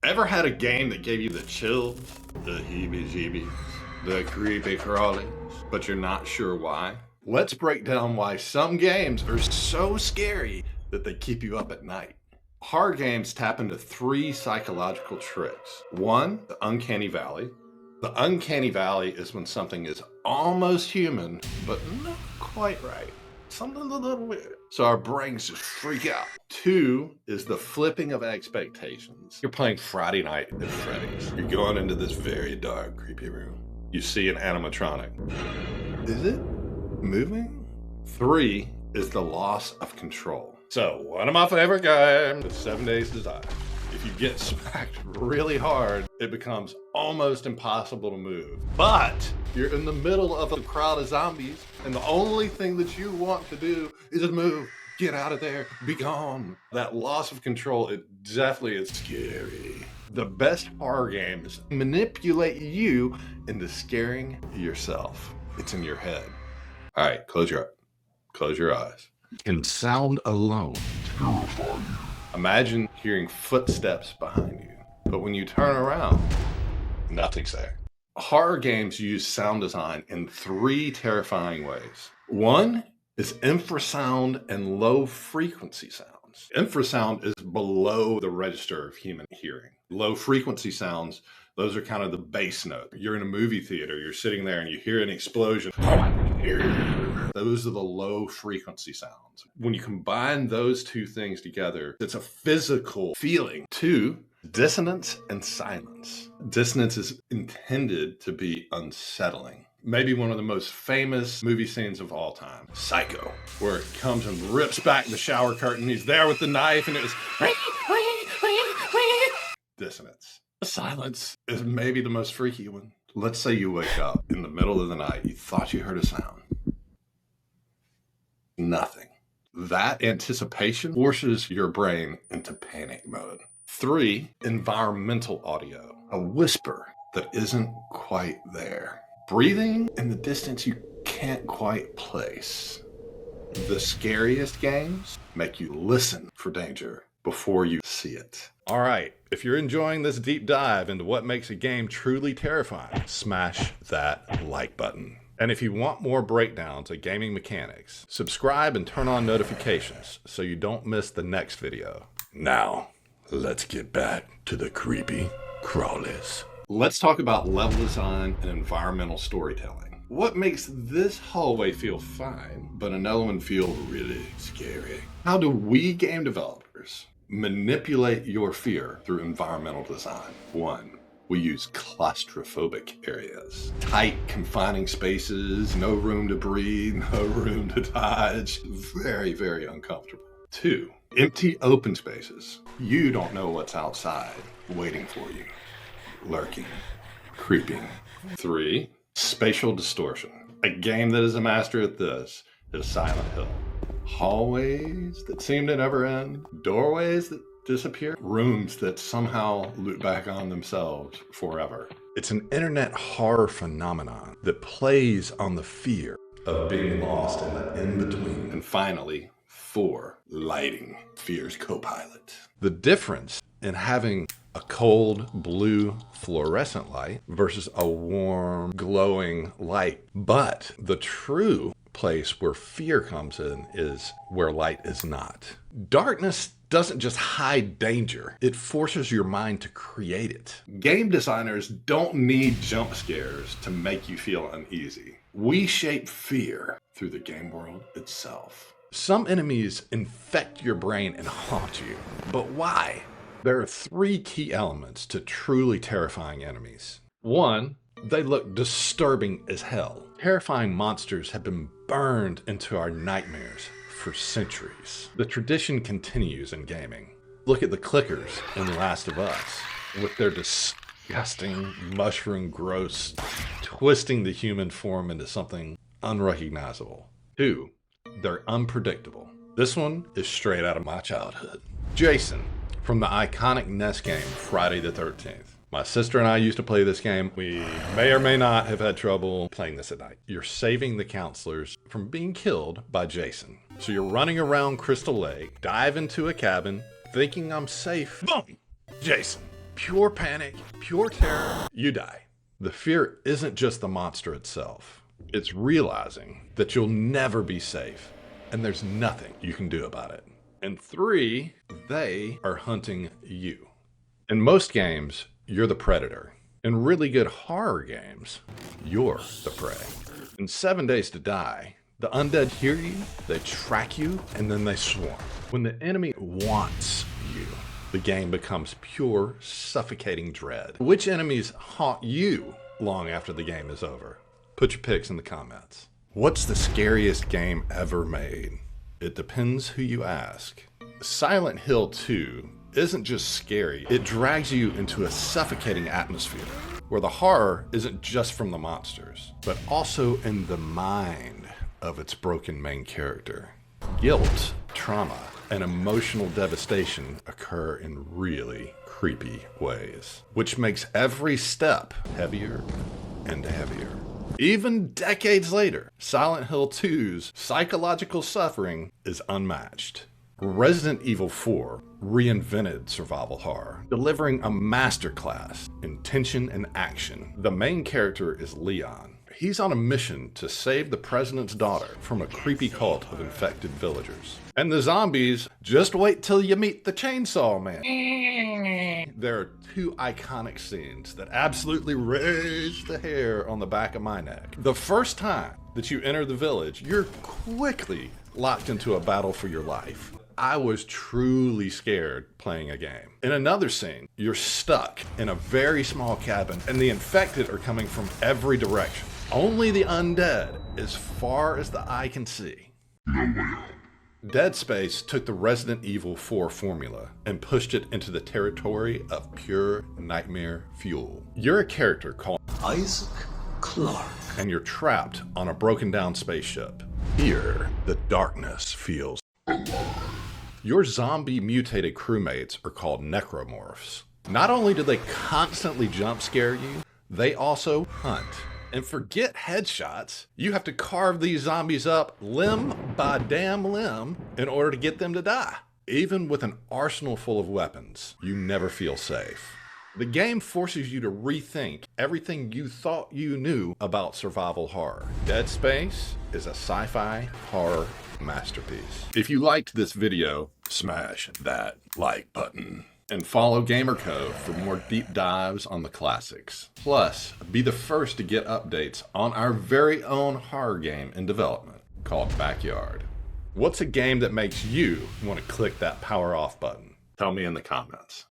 Ever had a game that gave you the chills, the heebie-jeebies, the creepy crawlies, but you're not sure why? Let's break down why some games are so scary that they keep you up at night. Horror games tap into 3 psychological tricks. 1, the uncanny valley. The uncanny valley is when something is almost human, but not quite right. Something's a little weird. So our brains just freak out. 2 is the flipping of expectations. You're playing Friday Night at Freddy's. You're going into this very dark, creepy room. You see an animatronic. Is it moving? 3 is the loss of control. So one of my favorite games is 7 Days to Die. If you get smacked really hard, it becomes almost impossible to move. But you're in the middle of a crowd of zombies, and the only thing that you want to do is move. Get out of there. Be gone. That loss of control, it definitely is scary. The best horror games manipulate you into scaring yourself. It's in your head. All right, close your eyes. Can sound alone terrify you? Imagine hearing footsteps behind you, but when you turn around, nothing's there. Horror games use sound design in 3 terrifying ways. 1 is infrasound and low frequency sounds. Infrasound is below the register of human hearing. Low frequency sounds, those are kind of the bass note. You're in a movie theater, you're sitting there and you hear an explosion. Those are the low frequency sounds. When you combine those 2 things together, it's a physical feeling. 2, dissonance and silence. Dissonance is intended to be unsettling. Maybe one of the most famous movie scenes of all time, Psycho, where it comes and rips back the shower curtain. He's there with the knife and it's dissonance. Silence is maybe the most freaky one. Let's say you wake up in the middle of the night. You thought you heard a sound. Nothing. That anticipation forces your brain into panic mode. 3, environmental audio. A whisper that isn't quite there. Breathing in the distance you can't quite place. The scariest games make you listen for danger before you see it. All right, if you're enjoying this deep dive into what makes a game truly terrifying, smash that like button. And if you want more breakdowns of gaming mechanics, subscribe and turn on notifications so you don't miss the next video. Now, let's get back to the creepy crawlies. Let's talk about level design and environmental storytelling. What makes this hallway feel fine, but another one feel really scary? How do we game developers manipulate your fear through environmental design? 1, we use claustrophobic areas. Tight, confining spaces, no room to breathe, no room to dodge. Very, very uncomfortable. 2, empty open spaces. You don't know what's outside waiting for you, lurking, creeping. 3, spatial distortion. A game that is a master at this is Silent Hill. Hallways that seem to never end, doorways that disappear, rooms that somehow loop back on themselves forever. It's an internet horror phenomenon that plays on the fear of being lost in the in-between. And finally, 4, lighting, fear's co-pilot. The difference in having a cold blue fluorescent light versus a warm glowing light. But the true place where fear comes in is where light is not. Darkness doesn't just hide danger, it forces your mind to create it. Game designers don't need jump scares to make you feel uneasy. We shape fear through the game world itself. Some enemies infect your brain and haunt you, but why? There are 3 key elements to truly terrifying enemies. 1, they look disturbing as hell. Terrifying monsters have been burned into our nightmares for centuries. The tradition continues in gaming. Look at the clickers in The Last of Us, with their disgusting mushroom growths twisting the human form into something unrecognizable. 2, they're unpredictable. This one is straight out of my childhood. Jason, from the iconic NES game Friday the 13th. My sister and I used to play this game. We may or may not have had trouble playing this at night. You're saving the counselors from being killed by Jason. So you're running around Crystal Lake, dive into a cabin, thinking I'm safe. Boom! Jason. pure panic, pure terror, you die. The fear isn't just the monster itself. It's realizing that you'll never be safe and there's nothing you can do about it. And 3, they are hunting you. In most games, you're the predator. In really good horror games, you're the prey. In 7 Days to Die, the undead hear you, they track you, and then they swarm. When the enemy wants you, the game becomes pure, suffocating dread. Which enemies haunt you long after the game is over? Put your picks in the comments. What's the scariest game ever made? It depends who you ask. Silent Hill 2 isn't just scary, it drags you into a suffocating atmosphere where the horror isn't just from the monsters, but also in the mind of its broken main character. Guilt, trauma, and emotional devastation occur in really creepy ways, which makes every step heavier and heavier. Even decades later, Silent Hill 2's psychological suffering is unmatched. Resident Evil 4 reinvented survival horror, delivering a masterclass in tension and action. The main character is Leon. He's on a mission to save the president's daughter from a creepy cult of infected villagers. And the zombies, just wait till you meet the Chainsaw Man. There are 2 iconic scenes that absolutely raise the hair on the back of my neck. The first time that you enter the village, you're quickly locked into a battle for your life. I was truly scared playing a game. In another scene, you're stuck in a very small cabin and the infected are coming from every direction. Only the undead as far as the eye can see. Dead Space took the Resident Evil 4 formula and pushed it into the territory of pure nightmare fuel. You're a character called Isaac Clarke, and you're trapped on a broken down spaceship. Here, the darkness feels alive. Your zombie mutated crewmates are called necromorphs. Not only do they constantly jump scare you, they also hunt. And forget headshots, you have to carve these zombies up limb by damn limb in order to get them to die. Even with an arsenal full of weapons, you never feel safe. The game forces you to rethink everything you thought you knew about survival horror. Dead Space is a sci-fi horror masterpiece. If you liked this video, smash that like button. And follow GamerCo for more deep dives on the classics. Plus, be the first to get updates on our very own horror game in development called Backyard. What's a game that makes you want to click that power off button? Tell me in the comments.